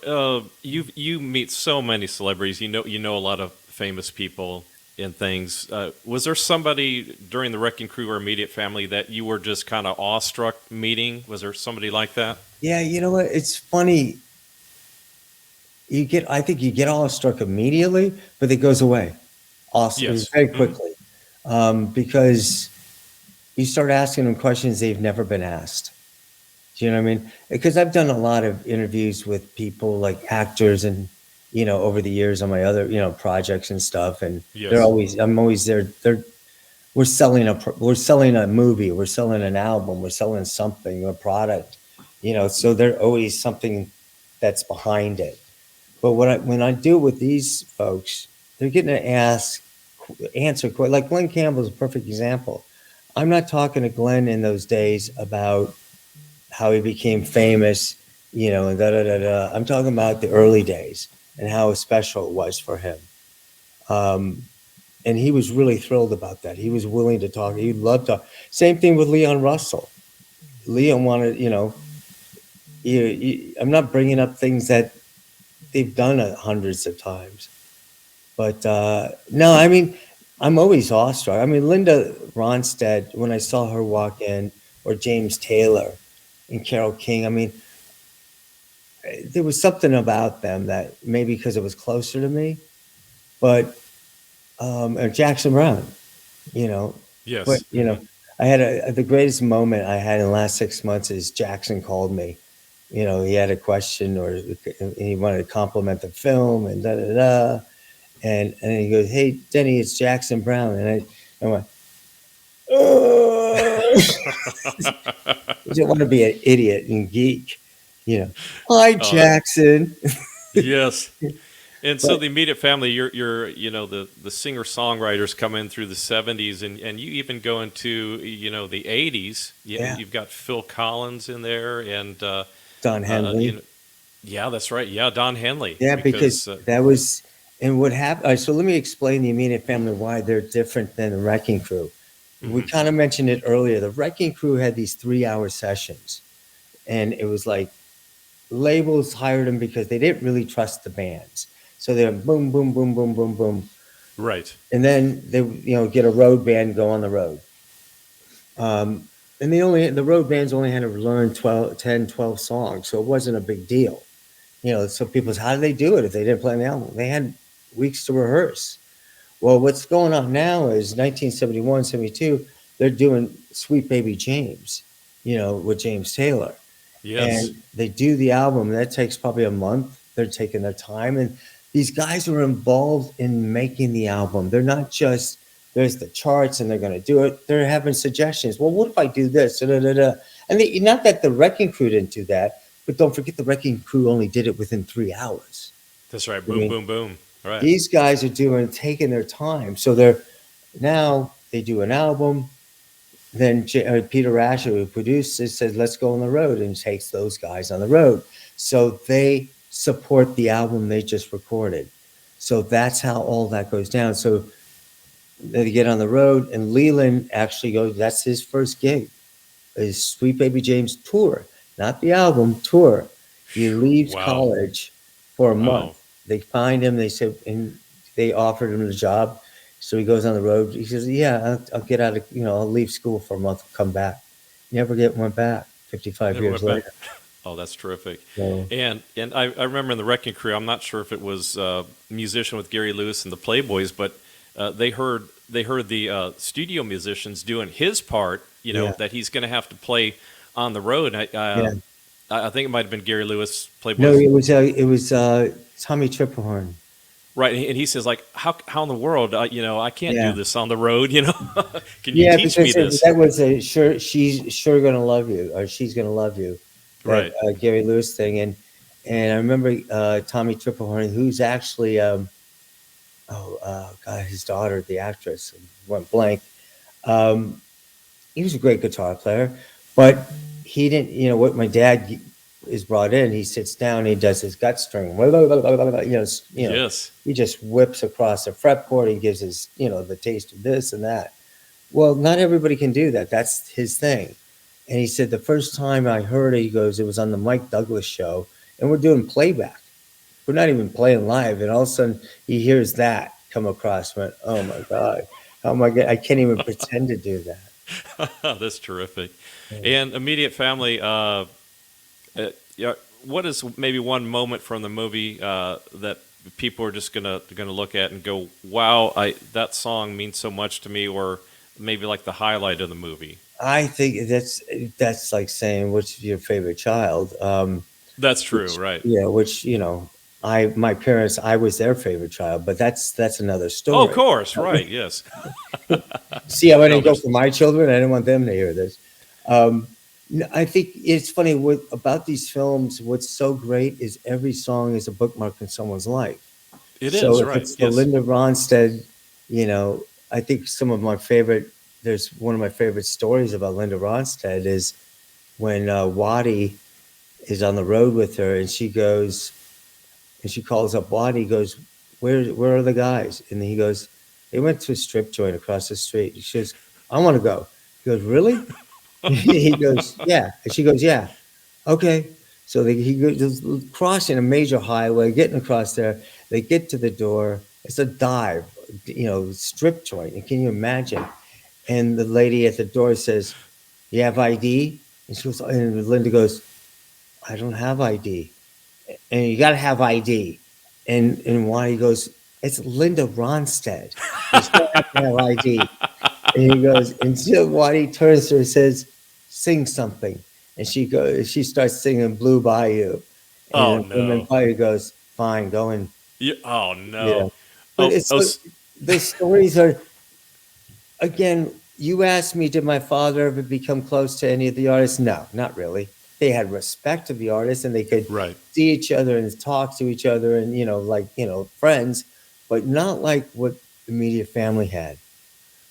you meet so many celebrities. You know a lot of famous people and things. Was there somebody during the Wrecking Crew or Immediate Family that you were just kind of awestruck meeting? Was there somebody like that? Yeah, you know what? It's funny. I think you get awestruck immediately, but it goes away. Yes. Very quickly. Because you start asking them questions they've never been asked. Do you know what I mean? Because I've done a lot of interviews with people like actors and, over the years on my other, projects and stuff. And yes. I'm always there. We're selling a movie, we're selling an album, we're selling something, a product, so there's always something that's behind it. But when I do it with these folks, they're getting to answer, like Glenn Campbell's a perfect example. I'm not talking to Glenn in those days about how he became famous, and da-da-da-da. I'm talking about the early days and how special it was for him. And he was really thrilled about that. He was willing to talk. He loved to talk. Same thing with Leon Russell. Leon wanted, I'm not bringing up things that they've done hundreds of times. But no, I mean, I'm always awestruck. I mean, Linda Ronstadt, when I saw her walk in, or James Taylor and Carole King, I mean, there was something about them that maybe because it was closer to me, but or Jackson Browne, Yes. But, I had the greatest moment I had in the last 6 months is Jackson called me, he had a question or he wanted to compliment the film and da da da. And he goes, "Hey, Denny, it's Jackson Browne." And I went, "Oh." You don't want to be an idiot and geek, Hi, Jackson. Yes. And so But- the immediate family, you're the singer-songwriters come in through the 70s, and you even go into, the 80s. Yeah. You've got Phil Collins in there and Don Henley. yeah, that's right. Yeah, Don Henley. Yeah, because that was, and what happened. So let me explain the immediate family, why they're different than the Wrecking Crew. We kind of mentioned it earlier. The Wrecking Crew had these 3-hour sessions, and it was like labels hired them because they didn't really trust the bands. So they're boom, boom, boom, boom, boom, boom. Right. And then they, get a road band, go on the road. And the road bands only had to learn 10, 12 songs. So it wasn't a big deal. So people say, how did they do it if they didn't play on the album? They had weeks to rehearse. Well, what's going on now is 1971, 72, they're doing Sweet Baby James, with James Taylor. Yes. And they do the album. That takes probably a month. They're taking their time. And these guys are involved in making the album. They're not just, there's the charts and they're going to do it. They're having suggestions. Well, what if I do this? Da, da, da, da. And not that the Wrecking Crew didn't do that, but don't forget the Wrecking Crew only did it within 3 hours. That's right. Boom, boom, boom. Right. These guys are taking their time. So now they do an album. Then Peter Asher, who produced it, said, let's go on the road, and takes those guys on the road. So they support the album they just recorded. So that's how all that goes down. So they get on the road, and Leland actually goes, that's his first gig, is Sweet Baby James tour, not the album, tour. He leaves college for a month. They find him, they said, and they offered him the job. So he goes on the road. He says, yeah, I'll get out of, I'll leave school for a month, come back. Never went back 55 Never years went later. back. Oh, that's terrific. So- And I remember in the Wrecking Crew, I'm not sure if it was a musician with Gary Lewis and the Playboys, but they heard the studio musicians doing his part, that he's going to have to play on the road. I think it might have been Gary Lewis, Playboys. No, it was Tommy Triplehorn. Right, and he says, like, how in the world, I can't do this on the road, Can you teach me this? That was she's sure gonna love you, or she's gonna love you, that, Right. Gary Lewis thing, and I remember Tommy Triplehorn, who's actually, his daughter, the actress, went blank. He was a great guitar player, but he didn't. What my dad is brought in, he sits down, he does his gut string, Yes. he just whips across the fretboard, he gives his, the taste of this and that. Well, not everybody can do that. That's his thing. And he said, the first time I heard it, he goes, it was on the Mike Douglas show, and we're doing playback. We're not even playing live. And all of a sudden he hears that come across, went, oh my God, how am I I can't even pretend to do that. That's terrific. And immediate family, what is maybe one moment from the movie that people are just gonna look at and go, "Wow, that song means so much to me," or maybe like the highlight of the movie? I think that's like saying, what's your favorite child? That's true, right? Yeah, which my parents, I was their favorite child, but that's another story. Oh, of course, right? Yes. See, I didn't go for my children. I didn't want them to hear this. I think it's funny about these films. What's so great is every song is a bookmark in someone's life. It So is, if right? it's the Linda Ronstadt, I think there's one of my favorite stories about Linda Ronstadt is when Waddy is on the road with her, and she goes, and she calls up Waddy, goes, where are the guys? And he goes, they went to a strip joint across the street. She goes, I want to go. He goes, really? He goes, yeah. And she goes, yeah. Okay. So he goes crossing a major highway, getting across there. They get to the door. It's a dive, strip joint. And can you imagine? And the lady at the door says, you have ID? And she goes, and Linda goes, I don't have ID. And you got to have ID. And Waddy goes, it's Linda Ronstadt. You still have to have ID. And he goes, until Waddy turns to her and says, sing something. and she starts singing Blue Bayou. Oh, And, no. And then Bayou goes, fine, go and, Oh no. you know. But the stories are, again, you asked me, did my father ever become close to any of the artists? No, not really. They had respect of the artists, and they could see each other and talk to each other and, friends, but not like what the immediate family had,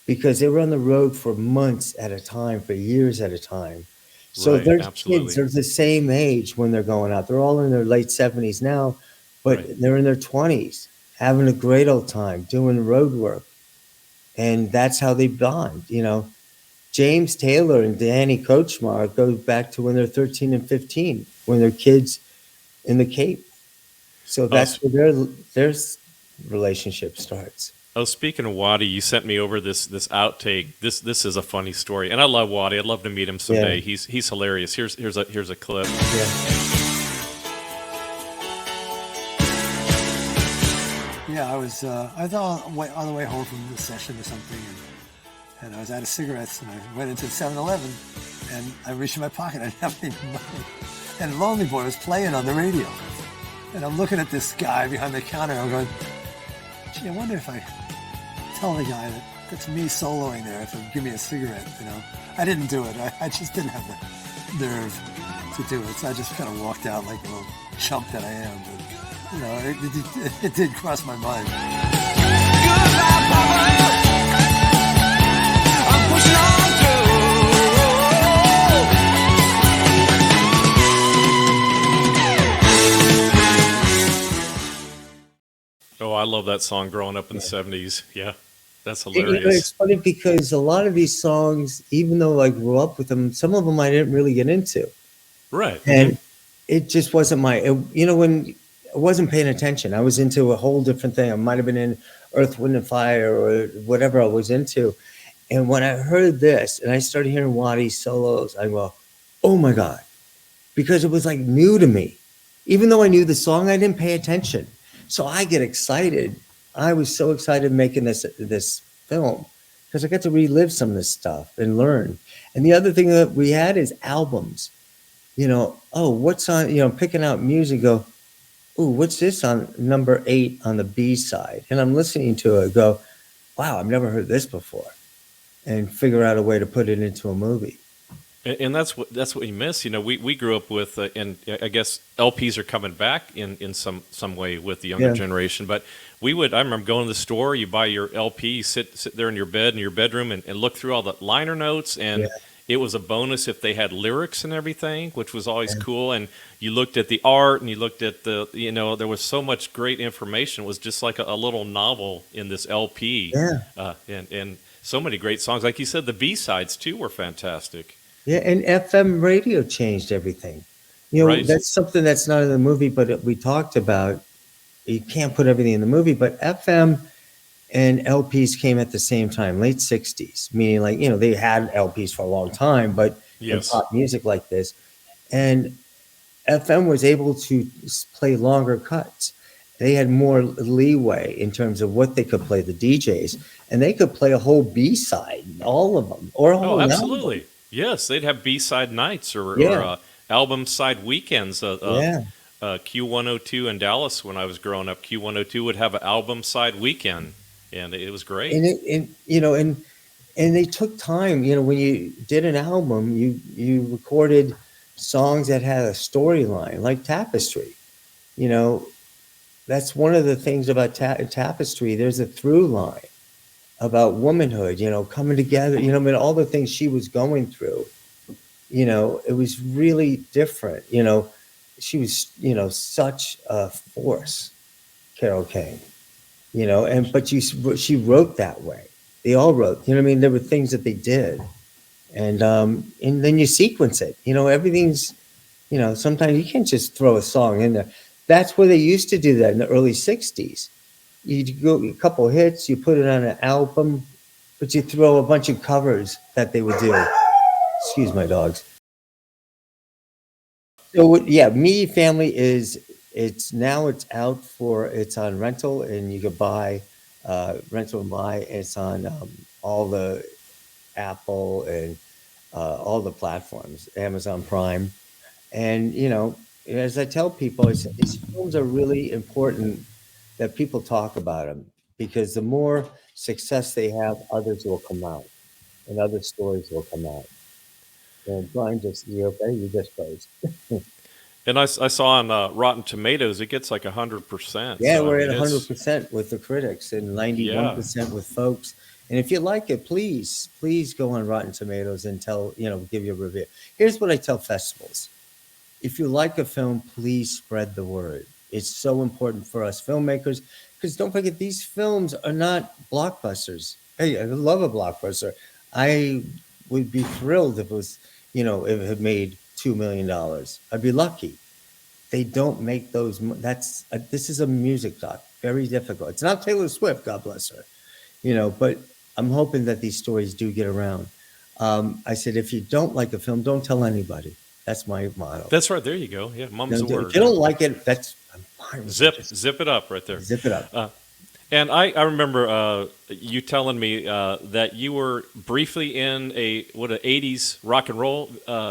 because they were on the road for months at a time, for years at a time. So Right, their absolutely. kids are the same age when they're going out. They're all in their late 70s now, but they're in their 20s, having a great old time, doing road work. And that's how they bond, James Taylor and Danny Kortchmar go back to when they're 13 and 15, when they're kids in the Cape. So that's where their relationship starts. Oh, speaking of Waddy, you sent me over this outtake. This is a funny story, and I love Waddy. I'd love to meet him someday. Yeah. He's hilarious. Here's a clip. Yeah, I was on the way home from the session or something, and I was out of cigarettes, and I went into 7-Eleven, and I reached in my pocket. I didn't have any money, and Lonely Boy was playing on the radio, and I'm looking at this guy behind the counter. I'm going, gee, I wonder if I tell the guy that that's me soloing there, if he'll give me a cigarette. I didn't do it. I just didn't have the nerve to do it, so I just kind of walked out like a little chump that I am. But it did cross my mind. Oh, I love that song growing up in the 70s. Yeah, that's It's hilarious. funny because a lot of these songs, even though I grew up with them, some of them I didn't really get into. Right. And it just wasn't when I wasn't paying attention, I was into a whole different thing. I might have been in Earth, Wind, and Fire or whatever I was into. And when I heard this and I started hearing Waddy's solos, I go, oh my God, because it was like new to me. Even though I knew the song, I didn't pay attention. So I get excited. I was so excited making this film because I got to relive some of this stuff and learn. And the other thing that we had is albums. What's on, picking out music, go, ooh, what's this on number 8 on the B side? And I'm listening to it, go, wow, I've never heard this before, and figure out a way to put it into a movie. And that's what you miss. We grew up with, and I guess LPs are coming back in some way with the younger generation. But I remember going to the store, you buy your LP, you sit there in your bed in your bedroom and look through all the liner notes, and it was a bonus if they had lyrics and everything, which was always cool. And you looked at the art, and you looked at there was so much great information. It was just like a little novel in this LP. Yeah. And so many great songs. Like you said, the B-sides too were fantastic. Yeah, and FM radio changed everything. That's something that's not in the movie, but we talked about. You can't put everything in the movie, but FM and LPs came at the same time, late 60s, meaning they had LPs for a long time, but in pop music like this. And FM was able to play longer cuts. They had more leeway in terms of what they could play, the DJs, and they could play a whole B-side, all of them, or a whole album. Absolutely. Yes, they'd have B-side nights or album side weekends. Q102 in Dallas, when I was growing up, Q102 would have an album side weekend, and it was great. And they took time. When you did an album, you recorded songs that had a storyline, like Tapestry. That's one of the things about Tapestry. There's a through line about womanhood, coming together, all the things she was going through, it was really different. She was, such a force, Carole King, but she wrote that way. They all wrote, there were things that they did. And then you sequence it, everything's, sometimes you can't just throw a song in there. That's where they used to do that in the early 60s. You go a couple hits, you put it on an album, but you throw a bunch of covers that they would do. Excuse my dogs. So Me Family it's on rental, and you could buy rental and buy. It's on all the Apple and all the platforms, Amazon Prime. And, you know, as I tell people, these films are really important that people talk about them, because the more success they have, others will come out and other stories will come out. And Brian, you okay? You just closed. And I saw on Rotten Tomatoes, it gets like 100%. Yeah, So, we're I at mean, 100% with the critics and 91% with folks. And if you like it, please go on Rotten Tomatoes and give your review. Here's what I tell festivals. If you like a film, please spread the word. It's so important for us filmmakers, because don't forget, these films are not blockbusters. Hey, I love a blockbuster. I would be thrilled if it was, if it had made $2 million. I'd be lucky. They don't make those. This is a music doc. Very difficult. It's not Taylor Swift, God bless her, but I'm hoping that these stories do get around. I said, if you don't like a film, don't tell anybody. That's my motto. That's right. There you go. Yeah, mum's the word. If you don't like it, I'm fine. Zip it up right there. Zip it up. And I remember you telling me that you were briefly in an 80s rock and roll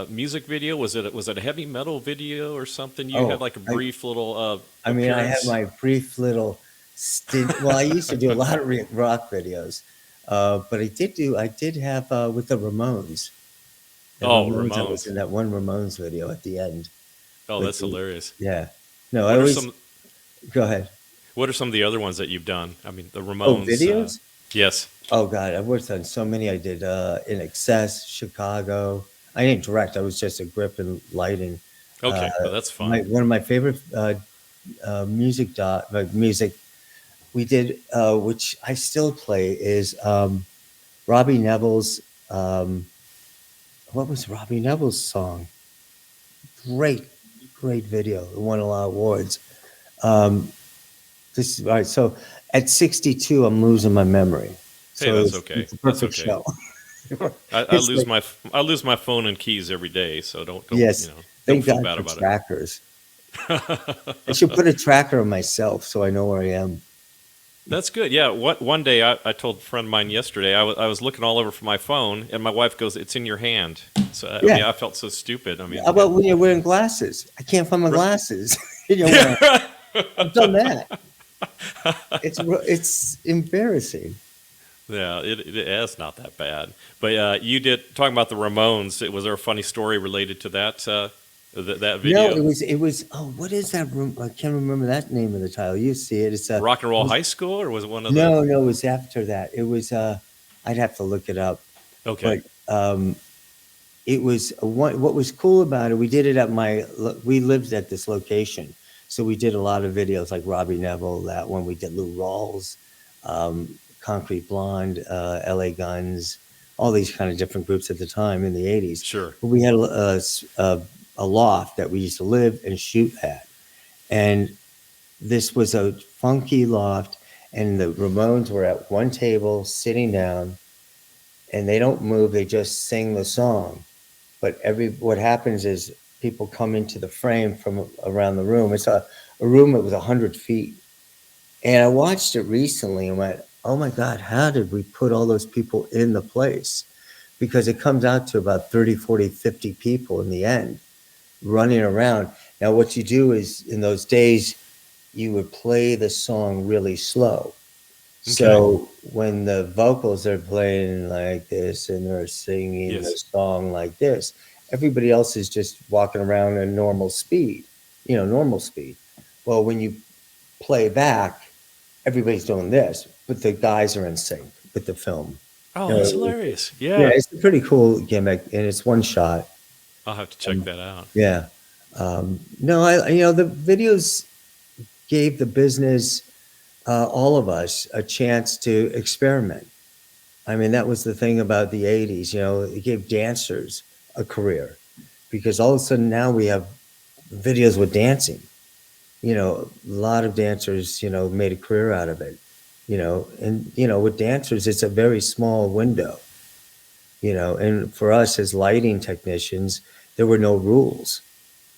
music video. Was it a heavy metal video or something? You had like a brief little. I had my brief little stint. Well, I used to do a lot of rock videos, but I did have with the Ramones. Ramones. I was in that one Ramones video at the end. Oh, that's hilarious. Yeah. No, go ahead. What are some of the other ones that you've done? I mean, the Ramones. Videos? Yes. Oh, God. I've worked on so many. I did In Excess, Chicago. I didn't direct. I was just a grip and lighting. Okay. That's fun. One of my favorite music we did, which I still play, is Robbie Neville's. What was Robbie Neville's song? Great video. It won a lot of awards. This is all right. So at 62, I'm losing my memory. So hey, that's okay. It's a perfect show. I lose my phone and keys every day, so don't yes. Don't feel Thank bad God about for trackers. I should put a tracker on myself so I know where I am. That's good. Yeah. One day I told a friend of mine yesterday, I was looking all over for my phone, and my wife goes, "It's in your hand." So I felt so stupid. I mean, how about when you're wearing glasses? I can't find my glasses. I've done that. It's embarrassing. Yeah, it's not that bad. But you did talking about the Ramones. Was there a funny story related to that that video? No, it was. Oh, what is that room? I can't remember that name of the title. You see it. It's Rock and Roll High School, or was it one of No, it was after that. It was. I'd have to look it up. Okay. But it was what was cool about it. We did it at we lived at this location. So we did a lot of videos like Robbie Neville, that one. We did Lou Rawls, Concrete Blonde, LA Guns, all these kind of different groups at the time in the 80s. Sure. But we had a loft that we used to live and shoot at. And this was a funky loft, and the Ramones were at one table sitting down, and they don't move, they just sing the song. But what happens is people come into the frame from around the room. It's a room that was 100 feet. And I watched it recently and went, oh my God, how did we put all those people in the place? Because it comes out to about 30, 40, 50 people in the end running around. Now, what you do is, in those days, you would play the song really slow. Okay. So when the vocals are playing like this and they're singing the song like this, everybody else is just walking around at normal speed, normal speed. Well, when you play back, everybody's doing this, but the guys are in sync with the film. Oh, that's hilarious. Yeah. Yeah, it's a pretty cool gimmick, and it's one shot. I'll have to check that out. Yeah. The videos gave the business, all of us, a chance to experiment. I mean, that was the thing about the 80s, it gave dancers a career, because all of a sudden now we have videos with dancing. A lot of dancers, made a career out of it, and, with dancers, it's a very small window, and for us as lighting technicians, there were no rules,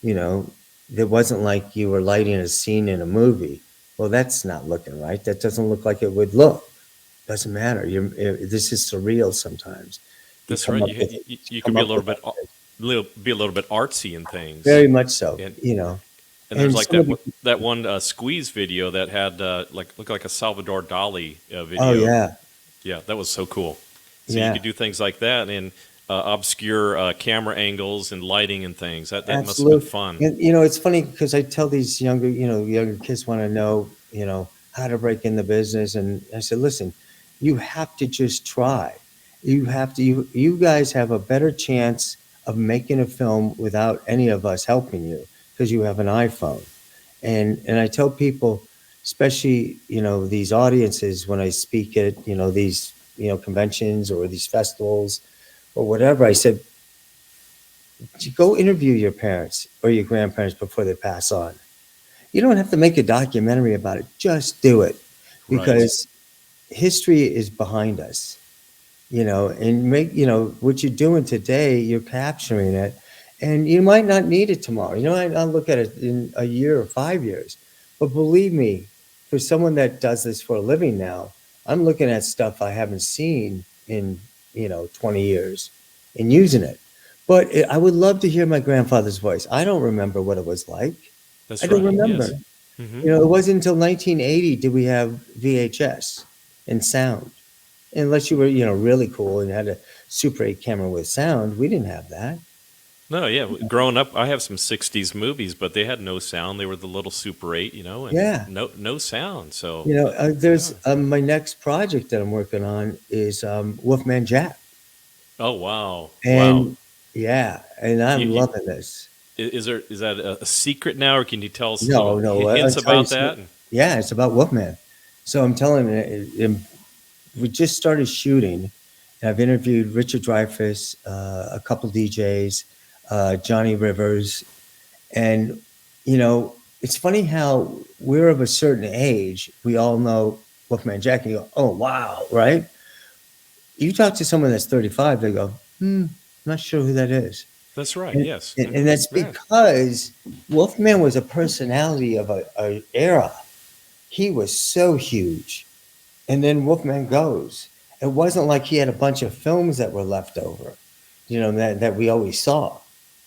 it wasn't like you were lighting a scene in a movie. Well, that's not looking right. That doesn't look like it would look. Doesn't matter. This is surreal sometimes. That's come right. up with it. You could Come be a up little with bit, be a little bit artsy in things. very much so. And, You know, and there's and like some of the, that one Squeeze video that had looked like a Salvador Dali video. oh yeah, Yeah, that was so cool. So you yeah, could do things like that and obscure camera angles and lighting and things. That must have absolutely. been fun. And, you know, it's funny because I tell these younger kids want to know, how to break in the business, and I said, listen, you have to just try. You have to. You guys have a better chance of making a film without any of us helping you because you have an iPhone. And I tell people, especially these audiences, when I speak at these conventions or these festivals or whatever, I said, go interview your parents or your grandparents before they pass on. You don't have to make a documentary about it. Just do it, because history is behind us, and what you're doing today, you're capturing it, and you might not need it tomorrow. I'll look at it in a year or 5 years, but believe me, for someone that does this for a living now, I'm looking at stuff I haven't seen in 20 years and using it. But I would love to hear my grandfather's voice. I don't remember what it was like. That's I don't right. remember. Yes. Mhm. It wasn't until 1980 did we have VHS and sound. Unless you were, really cool and had a Super 8 camera with sound, we didn't have that. No, yeah. Growing up, I have some '60s movies, but they had no sound. They were the little Super 8, and Yeah. no sound. So There's my next project that I'm working on is Wolfman Jack. oh wow, And wow. yeah, and I'm You- loving this. Is that a secret now, or can you tell us No, no, hints I'll tell you about that? Yeah, it's about Wolfman. So I'm telling you, we just started shooting. And I've interviewed Richard Dreyfuss, a couple DJs, Johnny Rivers, and it's funny how we're of a certain age. We all know Wolfman Jack, and you go, "Oh wow!" Right? You talk to someone that's 35, they go, not sure who that is. That's right. And, Yes, and that's Yeah. because Wolfman was a personality of a era. He was so huge. And then Wolfman goes. It wasn't like he had a bunch of films that were left over, that we always saw.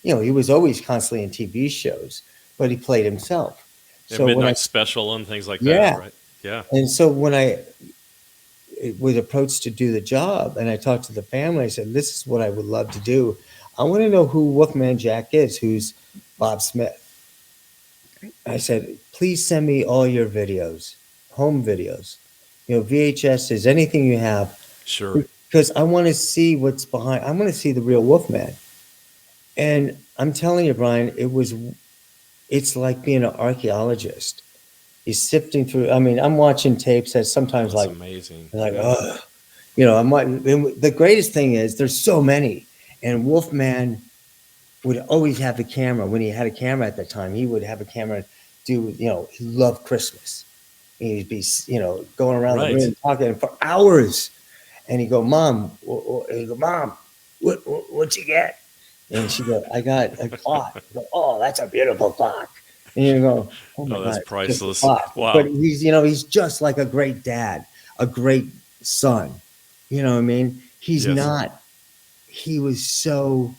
He was always constantly in TV shows, but he played himself. And So when Midnight Special and things like Yeah. that, right? Yeah. And so when I was approached to do the job and I talked to the family, I said, this is what I would love to do. I want to know who Wolfman Jack is, who's Bob Smith. I said, please send me all your videos, home videos, VHSs, anything you have. Sure. Because I want to see what's behind. I want to see the real Wolfman. And I'm telling you, Brian, it's like being an archaeologist. You're sifting through. I mean, I'm watching tapes that sometimes That's like, amazing. like, oh, the greatest thing is there's so many. And Wolfman would always have the camera. When he had a camera at the time, he would have a camera do, he loved Christmas. He'd be, going around Right. the room talking for hours. And he'd go, Mom, what'd you get? And she'd go, I got a clock. I go, oh, that's a beautiful clock. And you go, oh my Oh, that's God, it's just a priceless. clock. Wow. But he's just like a great dad, a great son. You know what I mean? He's Yes. not. He was so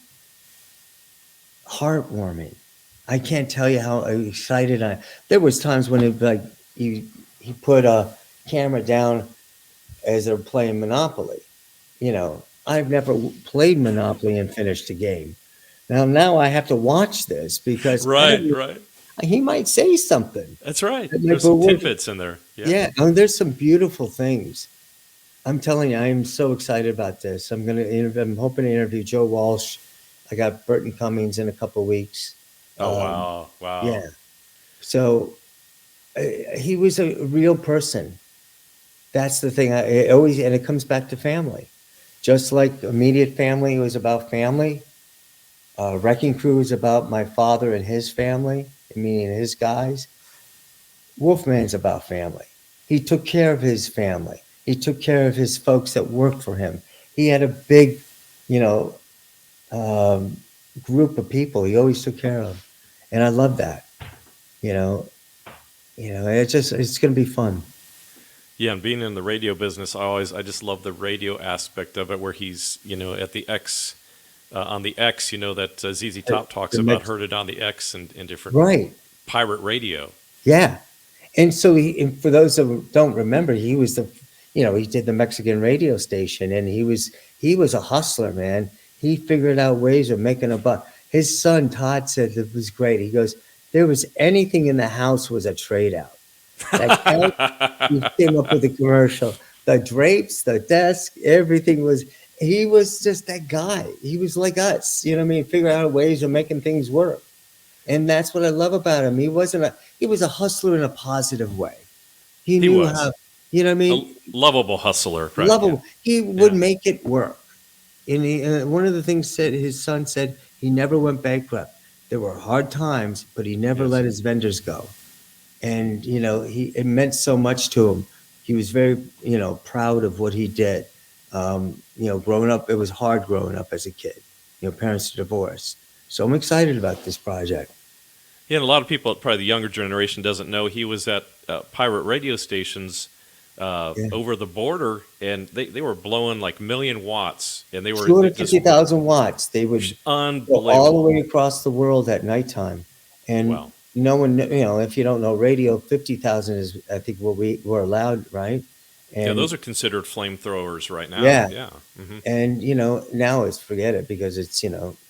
heartwarming. I can't tell you how excited I. There was times when he put a camera down as they're playing Monopoly. I've never played Monopoly and finished a game. Now I have to watch this because Right. he might say something. That's right. That might There's some be worth- tidbits in there. Yeah, there's some beautiful things. I'm telling you, I am so excited about this. I'm hoping to interview Joe Walsh. I got Burton Cummings in a couple of weeks. Oh, wow. Yeah. So he was a real person. That's the thing. And it comes back to family. Just like immediate family was about family. Wrecking Crew is about my father and his family, meaning his guys. Wolfman's about family. He took care of his family. He took care of his folks that worked for him. He had a big, group of people he always took care of. And I love that. It's going to be fun. Yeah, and being in the radio business, I just love the radio aspect of it, where he's, at the X, on the X, that ZZ Top talks about, heard it on the X and different pirate radio. Yeah. And so and for those who don't remember, he was he did the Mexican radio station, and he was a hustler, man. He figured out ways of making a buck. His son, Todd, said it was great. He goes, there was anything in the house was a trade out. He came up with a commercial. The drapes, the desk, everything he was just that guy. He was like us, figure out ways of making things work. And that's what I love about him. He was a hustler in a positive way. He knew how, A lovable hustler. Right? Lovable. Yeah. He would make it work. And one of the things his son said, he never went bankrupt. There were hard times, but he never let his vendors go. And, it meant so much to him. He was very, proud of what he did. Growing up, it was hard growing up as a kid. Parents are divorced. So I'm excited about this project. Yeah, and a lot of people, probably the younger generation, doesn't know he was at pirate radio stations over the border, and they were blowing like 1,000,000 watts, and they were 250,000 watts. They would unbelievable go all the way across the world at nighttime, and no one, if you don't know radio, 50,000 is, I think, what we're allowed, right? And those are considered flamethrowers right now. Yeah. Mm-hmm. And now it's forget it, because it's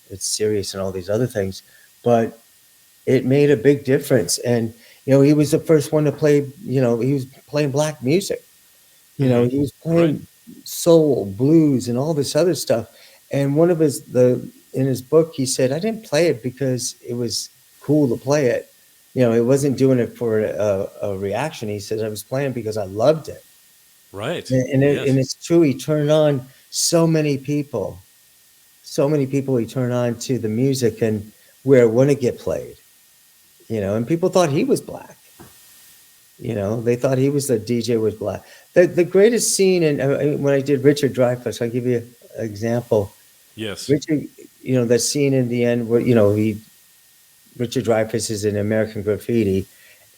it's serious and all these other things, but it made a big difference. And he was the first one to play. He was playing black music. He was playing soul, blues, and all this other stuff. And one of in his book, he said, I didn't play it because it was cool to play it. It wasn't doing it for a reaction. He says, I was playing because I loved it. Right. And it's true. He turned on so many people he turned on to the music and where it wouldn't get played. And people thought he was black. They thought he was the DJ was black. The greatest scene, and when I did Richard Dreyfuss, I'll give you an example. Yes. Richard, that scene in the end where, Richard Dreyfuss is in American Graffiti,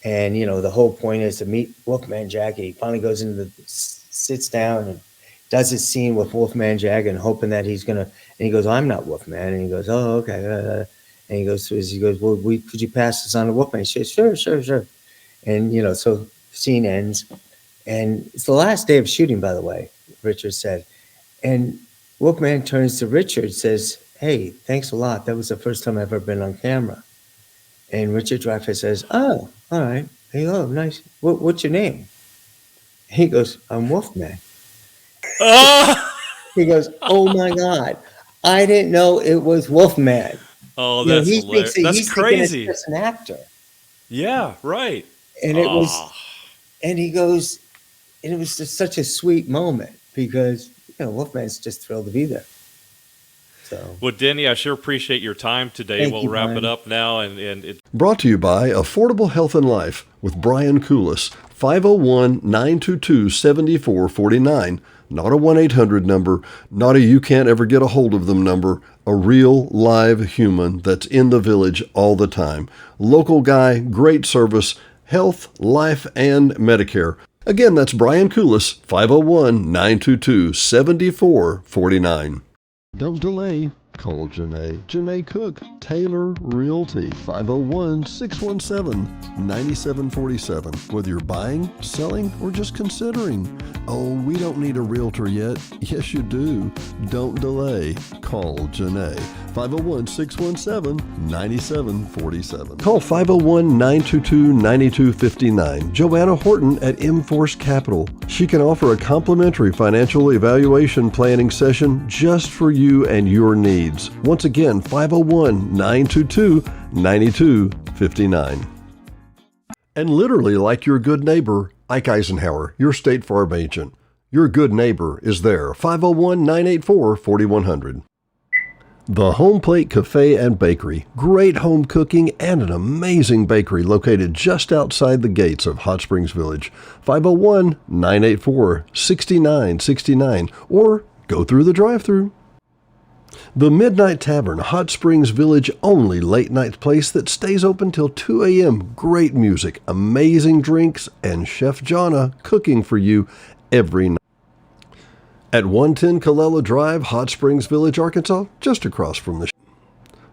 and, the whole point is to meet Wolfman Jack. He finally goes sits down and does his scene with Wolfman Jack and hoping that he's going to, and he goes, I'm not Wolfman. And he goes, oh, okay. And he goes, well, could you pass this on to Wolfman? He says, sure. And, so scene ends. And it's the last day of shooting, by the way, Richard said. And Wolfman turns to Richard, says, hey, thanks a lot. That was the first time I've ever been on camera. And Richard Dreyfuss says, oh, all right. Hey, oh, nice. What's your name? He goes, I'm Wolfman. He goes, oh, my God. I didn't know it was Wolfman. Oh, that's hilarious. That's crazy. He's just an actor. Yeah, right. And it was, and he goes, and it was just such a sweet moment because, Wolfman's just thrilled to be there. So. Well, Denny, I sure appreciate your time today. We'll wrap it up now. Brought to you by Affordable Health and Life with Brian Kulis, 501-922-7449. Not a 1-800 number, not a you can't ever get a hold of them number, a real live human that's in the village all the time. Local guy, great service, health, life, and Medicare. Again, that's Brian Kulis, 501-922-7449. Don't delay. Call Janae. Janae Cook, Taylor Realty, 501-617-9747. Whether you're buying, selling, or just considering. Oh, we don't need a realtor yet. Yes, you do. Don't delay. Call Janae. 501-617-9747. Call 501-922-9259. Joanna Horton at M-Force Capital. She can offer a complimentary financial evaluation planning session just for you and your needs. Once again, 501-922-9259. And literally like your good neighbor, Ike Eisenhower, your State Farm agent. Your good neighbor is there. 501-984-4100. The Home Plate Cafe and Bakery. Great home cooking and an amazing bakery located just outside the gates of Hot Springs Village. 501-984-6969 or go through the drive-thru. The Midnight Tavern, Hot Springs Village only late night place that stays open till 2 a.m. Great music, amazing drinks, and Chef Jonna cooking for you every night. At 110 Colella Drive, Hot Springs Village, Arkansas, just across from the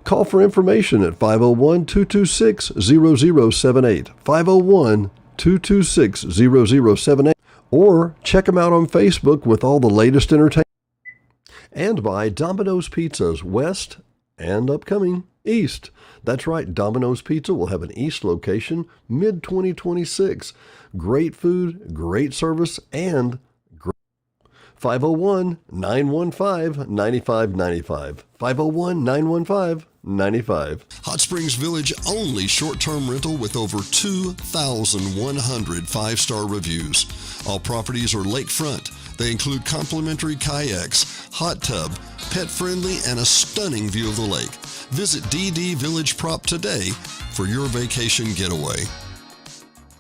Call for information at 501-226-0078, 501-226-0078, or check them out on Facebook with all the latest entertainment. And by Domino's Pizzas, West and upcoming East. That's right, Domino's Pizza will have an East location mid-2026. Great food, great service, and 501-915-9595. 501-915-95. Hot Springs Village only short-term rental with over 2,100 five-star reviews. All properties are lakefront. They include complimentary kayaks, hot tub, pet-friendly, and a stunning view of the lake. Visit DD Village Prop today for your vacation getaway.